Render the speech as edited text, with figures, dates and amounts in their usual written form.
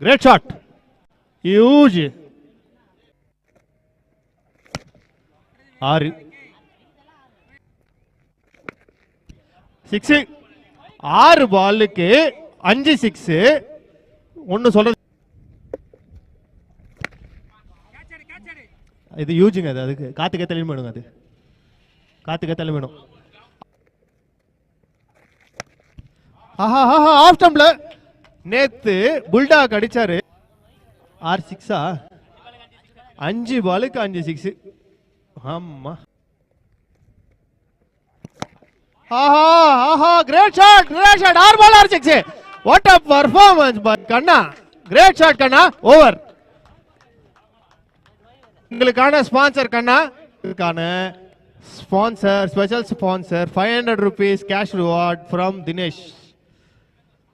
Great shot. Huge. 6 6 6 பாலுக்கு 5 6 ஒன்னு சொல்றது இது யூஜிங்க அது அதுக்கு காத்துக்கே தள்ளி வேணும் அது காத்துக்கே தள்ளி வேணும் ஆஹா ஆஹா ஆஃப் ஸ்டம்ப்ல நேத்து புல்டாக் அடிச்சாரு 6 6 5 பாலுக்கு 5 6 ஆமா ஆஹா ஆஹா great shot 6 ball 6 6 what a performance by கண்ணா கிரேட் ஷாட் கண்ணா ஓவர் உங்களுக்கான ஸ்பான்சர் கண்ணா உங்களுக்கான sponsor special sponsor 500 rupees cash reward from Dinesh